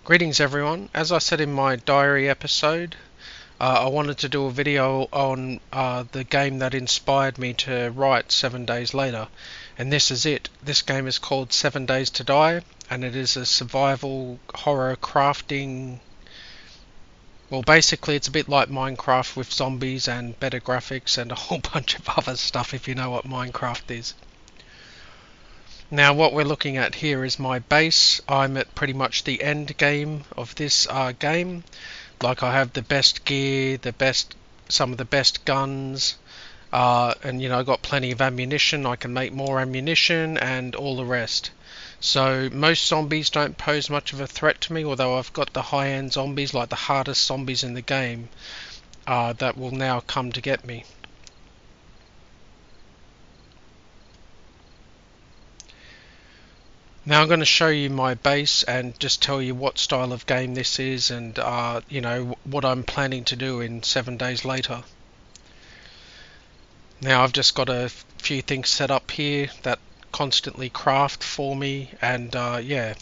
Greetings everyone. As I said in my diary episode, I wanted to do a video on the game that inspired me to write 7 Days Later. And this is it. This game is called 7 Days to Die, and it is a survival horror crafting. Well, basically it's a bit like Minecraft with zombies and better graphics and a whole bunch of other stuff, if you know what Minecraft is. Now what we're looking at here is my base. I'm at pretty much the end game of this game. Like, I have the best gear, some of the best guns, and I got plenty of ammunition. I can make more ammunition and all the rest. So most zombies don't pose much of a threat to me, although I've got the high-end zombies, like the hardest zombies in the game, that will now come to get me. Now I'm going to show you my base and just tell you what style of game this is, and what I'm planning to do in 7 Days Later. Now I've just got a few things set up here that constantly craft for me, and yeah,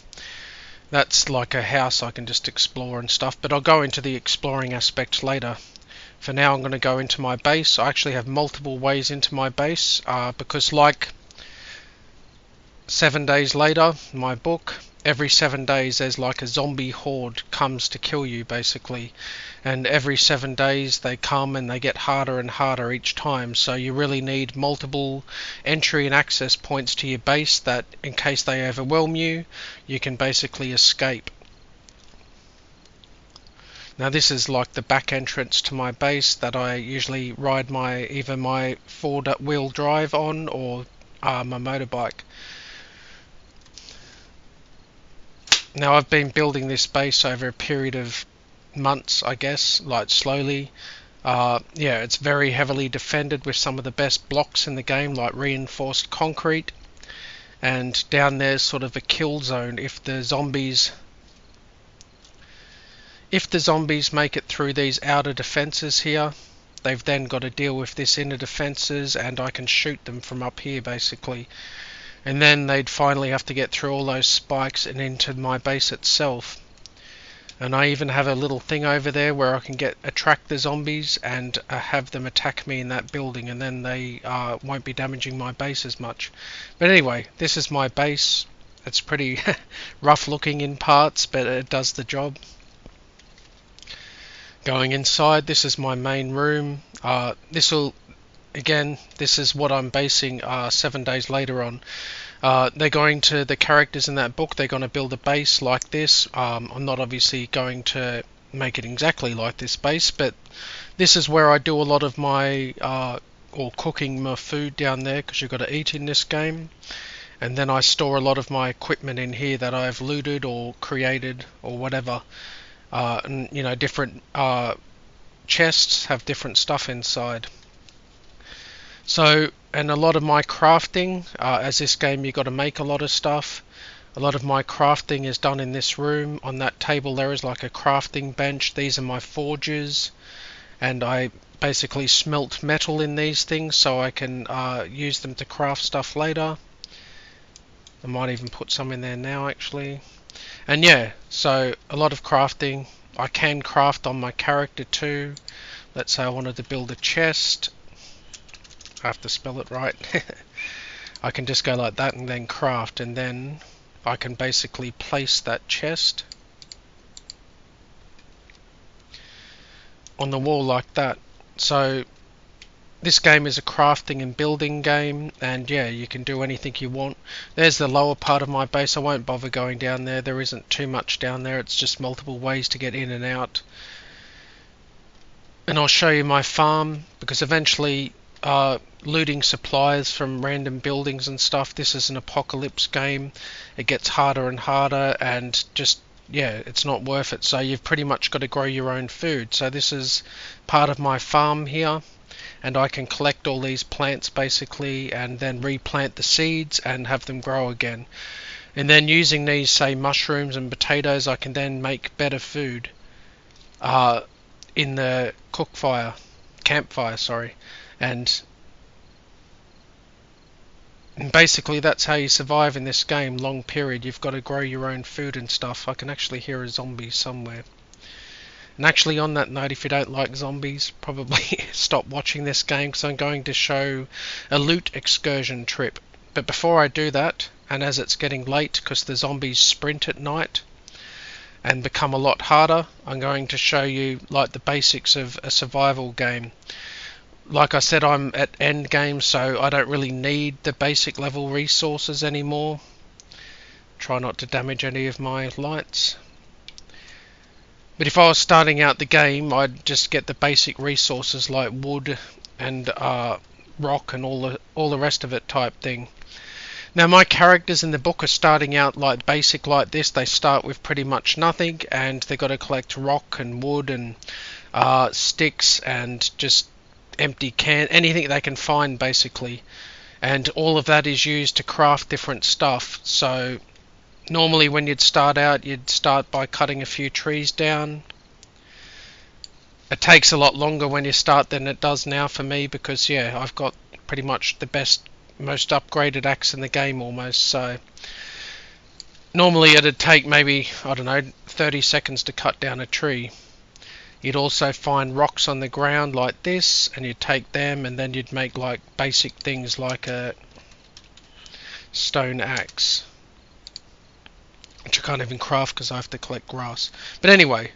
that's like a house I can just explore and stuff, but I'll go into the exploring aspect later. For now I'm going to go into my base. I actually have multiple ways into my base, because like 7 Days Later, my book, every 7 days there's like a zombie horde comes to kill you basically, and every 7 days they come and they get harder and harder each time, so you really need multiple entry and access points to your base that in case they overwhelm you, you can basically escape. Now this is like the back entrance to my base that I usually ride either my 4-wheel drive on or my motorbike. Now I've been building this base over a period of months, I guess, like slowly. Yeah, it's very heavily defended with some of the best blocks in the game, like reinforced concrete. And down there's sort of a kill zone. If the zombies make it through these outer defenses here, they've then got to deal with this inner defenses, and I can shoot them from up here basically. And then they'd finally have to get through all those spikes and into my base itself. And I even have a little thing over there where I can attract the zombies and have them attack me in that building, and then they won't be damaging my base as much. But anyway, this is my base. It's pretty rough looking in parts, but it does the job. Going inside, this is my main room. Again, this is what I'm basing 7 Days Later on. The characters in that book, they're going to build a base like this. I'm not obviously going to make it exactly like this base, but this is where I do a lot of my, or cooking my food down there, because you've got to eat in this game. And then I store a lot of my equipment in here that I've looted or created or whatever. And different chests have different stuff inside. So, and a lot of my crafting, as this game you've got to make a lot of stuff. A lot of my crafting is done in this room. On that table there is like a crafting bench. These are my forges, and I basically smelt metal in these things so I can use them to craft stuff later. I might even put some in there now actually. And yeah, so a lot of crafting. I can craft on my character too. Let's say I wanted to build a chest. I have to spell it right. I can just go like that and then craft, and then I can basically place that chest on the wall like that. So this game is a crafting and building game, and yeah, you can do anything you want. There's the lower part of my base. I won't bother going down there. There isn't too much down there. It's just multiple ways to get in and out. And I'll show you my farm, because eventually looting supplies from random buildings and stuff. This is an apocalypse game. It gets harder and harder, and just, yeah, it's not worth it. So you've pretty much got to grow your own food. So this is part of my farm here, and I can collect all these plants basically and then replant the seeds and have them grow again. And then using these, say, mushrooms and potatoes, I can then make better food in the campfire, sorry. And And basically that's how you survive in this game, long period. You've got to grow your own food and stuff. I can actually hear a zombie somewhere. And actually, on that note, if you don't like zombies, probably stop watching this game, because I'm going to show a loot excursion trip. But before I do that, and as it's getting late because the zombies sprint at night and become a lot harder, I'm going to show you like the basics of a survival game. Like I said, I'm at end game, so I don't really need the basic level resources anymore. Try not to damage any of my lights. But if I was starting out the game, I'd just get the basic resources like wood and rock and all the rest of it type thing. Now my characters in the book are starting out like basic like this. They start with pretty much nothing, and they've got to collect rock and wood and sticks and just empty anything they can find basically. And all of that is used to craft different stuff. So normally when you'd start out, you'd start by cutting a few trees down. It takes a lot longer when you start than it does now for me, because yeah, I've got pretty much the best, most upgraded axe in the game almost. So normally it'd take maybe, I don't know, 30 seconds to cut down a tree. You'd also find rocks on the ground like this, and you'd take them, and then you'd make like basic things like a stone axe, which I can't even craft because I have to collect grass. But anyway,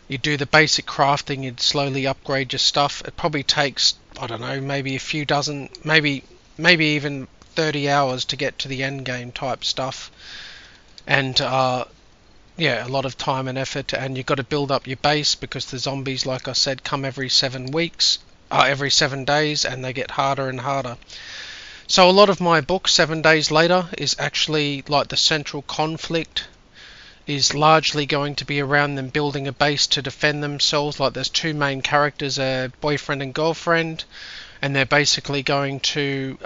you do the basic crafting, you'd slowly upgrade your stuff. It probably takes, I don't know, maybe a few dozen, maybe even 30 hours to get to the end game type stuff. And yeah, a lot of time and effort, and you've got to build up your base because the zombies, like I said, come every 7 days, and they get harder and harder. So a lot of my book, 7 Days Later, is actually like the central conflict is largely going to be around them building a base to defend themselves. Like there's two main characters, a boyfriend and girlfriend, and they're basically going to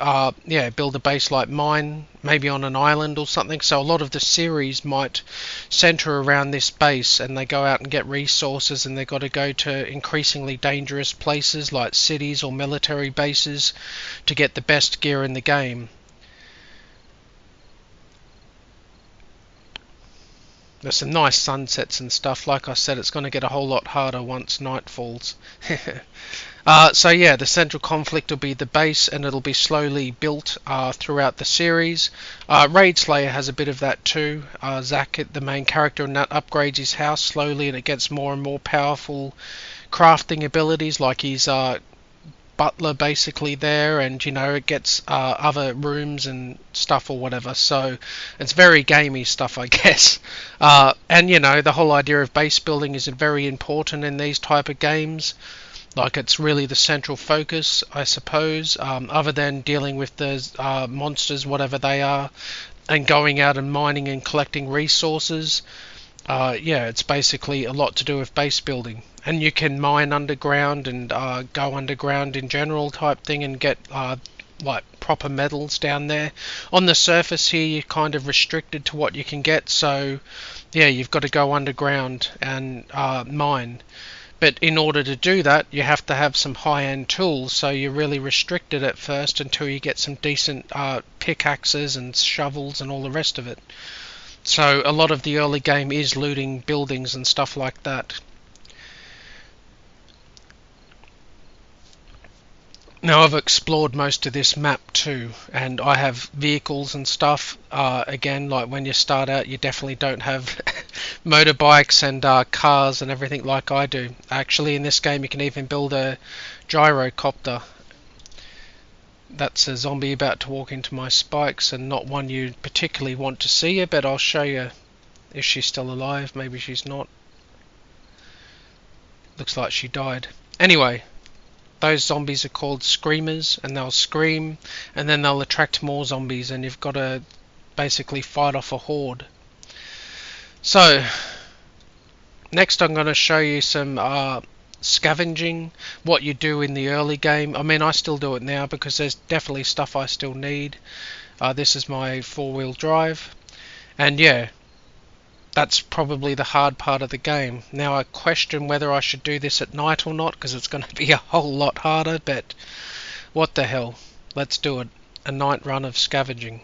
build a base like mine, maybe on an island or something. So a lot of the series might center around this base, and they go out and get resources, and they've got to go to increasingly dangerous places like cities or military bases to get the best gear in the game. There's some nice sunsets and stuff. Like I said, it's going to get a whole lot harder once night falls. So yeah, the central conflict will be the base, and it'll be slowly built throughout the series. Raid Slayer has a bit of that too. Zach, the main character, and that upgrades his house slowly, and it gets more and more powerful crafting abilities, like his butler basically there, and you know, it gets other rooms and stuff or whatever. So it's very gamey stuff, I guess. And you know, the whole idea of base building is very important in these type of games. Like it's really the central focus, I suppose, other than dealing with the monsters, whatever they are, and going out and mining and collecting resources. Yeah, it's basically a lot to do with base building. And you can mine underground and go underground in general type thing, and get like proper metals down there. On the surface here, you're kind of restricted to what you can get, so yeah, you've got to go underground and mine. But in order to do that, you have to have some high-end tools, so you're really restricted at first until you get some decent pickaxes and shovels and all the rest of it. So a lot of the early game is looting buildings and stuff like that. Now I've explored most of this map too, and I have vehicles and stuff. Again, like when you start out, you definitely don't have motorbikes and cars and everything like I do. Actually, in this game you can even build a gyrocopter. That's a zombie about to walk into my spikes, and not one you particularly want to see her, but I'll show you if she's still alive. Maybe she's not. Looks like she died. Anyway, those zombies are called screamers, and they'll scream, and then they'll attract more zombies, and you've got to basically fight off a horde. So, next I'm going to show you some scavenging, what you do in the early game. I mean, I still do it now because there's definitely stuff I still need. This is my 4-wheel drive, and yeah, that's probably the hard part of the game. Now I question whether I should do this at night or not, because it's going to be a whole lot harder, but what the hell, let's do it. a night run of scavenging.